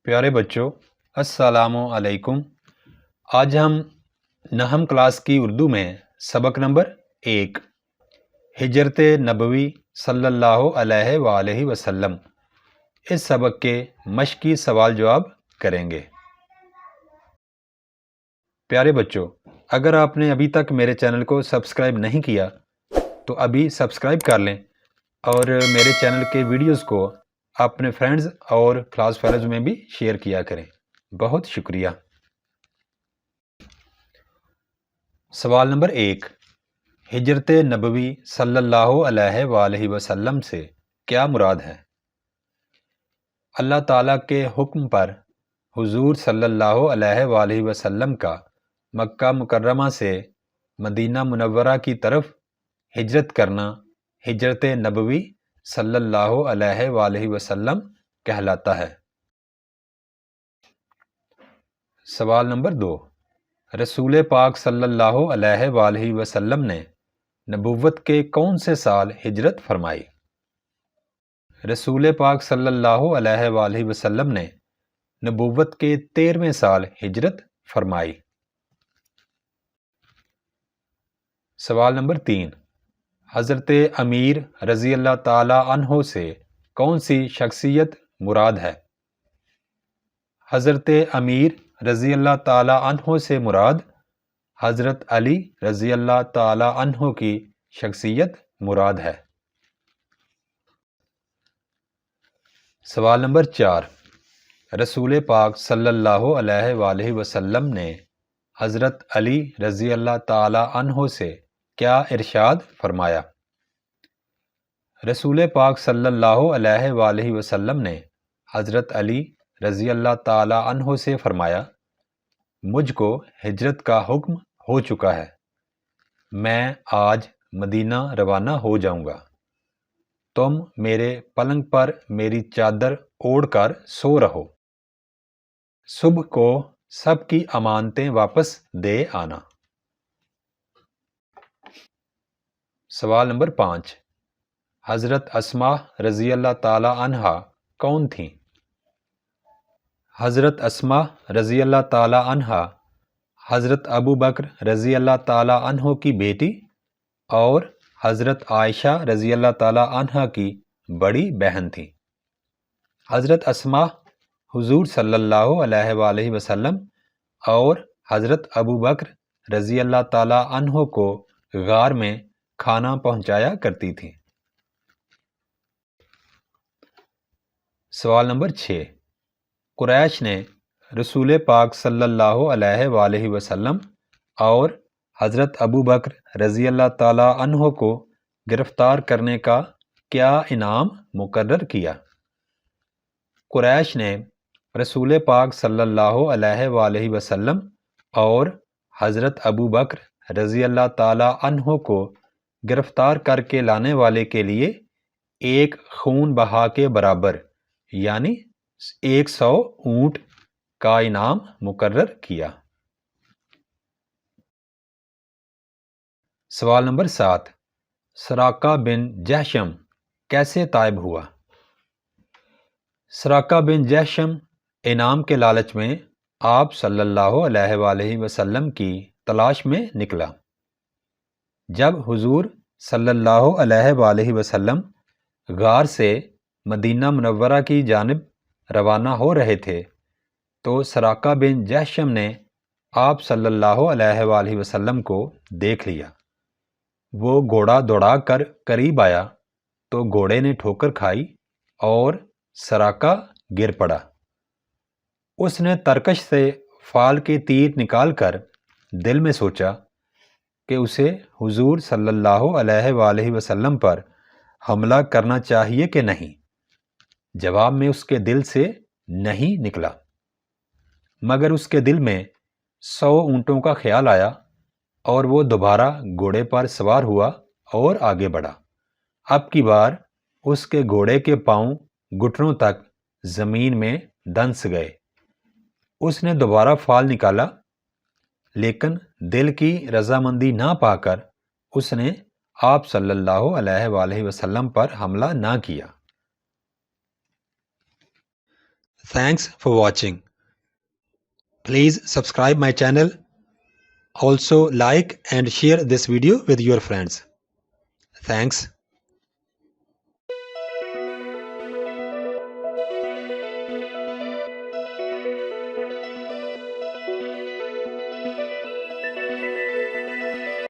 پیارے بچوں، السلام علیکم۔ آج ہم نہم کلاس کی اردو میں سبق نمبر 1 ہجرت نبوی صلی اللہ علیہ وآلہ وسلم اس سبق کے مشقی سوال جواب کریں گے۔ پیارے بچوں، اگر آپ نے ابھی تک میرے چینل کو سبسکرائب نہیں کیا تو ابھی سبسکرائب کر لیں اور میرے چینل کے ویڈیوز کو اپنے فرینڈز اور کلاس فیلوز میں بھی شیئر کیا کریں۔ بہت شکریہ۔ سوال نمبر 1 ہجرت نبوی صلی اللہ علیہ وآلہ وسلم سے کیا مراد ہے؟ اللہ تعالیٰ کے حکم پر حضور صلی اللہ علیہ وآلہ وسلم کا مکہ مکرمہ سے مدینہ منورہ کی طرف ہجرت کرنا ہجرت نبوی صلی اللہ علیہ وآلہ وسلم کہلاتا ہے۔ سوال نمبر 2 رسول پاک صلی اللہ علیہ وآلہ وسلم نے نبوت کے کون سے سال ہجرت فرمائی؟ رسول پاک صلی اللہ علیہ وآلہ وسلم نے نبوت کے 13ویں سال ہجرت فرمائی۔ سوال نمبر 3 حضرت امیر رضی اللہ تعالی عنہ سے کون سی شخصیت مراد ہے؟ حضرت امیر رضی اللہ تعالی عنہ سے مراد حضرت علی رضی اللہ تعالی عنہ کی شخصیت مراد ہے۔ سوال نمبر 4 رسول پاک صلی اللہ علیہ وآلہ وسلم نے حضرت علی رضی اللہ تعالی عنہ سے کیا ارشاد فرمایا؟ رسول پاک صلی اللہ علیہ وآلہ وسلم نے حضرت علی رضی اللہ تعالی عنہ سے فرمایا، مجھ کو ہجرت کا حکم ہو چکا ہے، میں آج مدینہ روانہ ہو جاؤں گا، تم میرے پلنگ پر میری چادر اوڑھ کر سو رہو، صبح کو سب کی امانتیں واپس دے آنا۔ سوال نمبر 5 حضرت اسماء رضی اللہ تعالی عنہا کون تھیں؟ حضرت اسماء رضی اللہ تعالی عنہا حضرت ابو بکر رضی اللہ تعالی عنہ کی بیٹی اور حضرت عائشہ رضی اللہ تعالی عنہا کی بڑی بہن تھیں۔ حضرت اسماء حضور صلی اللہ علیہ وآلہ وسلم اور حضرت ابو بکر رضی اللہ تعالی عنہ کو غار میں کھانا پہنچایا کرتی تھیں۔ سوال نمبر 6 قریش نے رسول پاک صلی اللہ علیہ وآلہ وسلم اور حضرت ابو بکر رضی اللہ تعالی عنہ کو گرفتار کرنے کا کیا انعام مقرر کیا؟ قریش نے رسول پاک صلی اللہ علیہ وآلہ وسلم اور حضرت ابو بکر رضی اللہ تعالی عنہ کو گرفتار کر کے لانے والے کے لیے ایک خون بہا کے برابر یعنی 100 اونٹ کا انعام مقرر کیا۔ سوال نمبر 7 سراقہ بن جہشم کیسے طائب ہوا؟ سراقہ بن جہشم انعام کے لالچ میں آپ صلی اللہ علیہ وآلہ وسلم کی تلاش میں نکلا۔ جب حضور صلی اللہ علیہ وآلہ وسلم غار سے مدینہ منورہ کی جانب روانہ ہو رہے تھے تو سراقہ بن جہشم نے آپ صلی اللہ علیہ وآلہ وسلم کو دیکھ لیا۔ وہ گھوڑا دوڑا کر قریب آیا تو گھوڑے نے ٹھوکر کھائی اور سراقہ گر پڑا۔ اس نے ترکش سے فال کے تیر نکال کر دل میں سوچا کہ اسے حضور صلی اللہ علیہ وآلہ وسلم پر حملہ کرنا چاہیے کہ نہیں۔ جواب میں اس کے دل سے نہیں نکلا، مگر اس کے دل میں 100 اونٹوں کا خیال آیا اور وہ دوبارہ گھوڑے پر سوار ہوا اور آگے بڑھا۔ اب کی بار اس کے گھوڑے کے پاؤں گھٹنوں تک زمین میں دنس گئے۔ اس نے دوبارہ فال نکالا لیکن دل کی رضامندی نہ پا کر اس نے آپ صلی اللہ علیہ وآلہ وسلم پر حملہ نہ کیا۔ Thanks for watching. Please subscribe my channel. Also like and share this video with your friends. Thanks.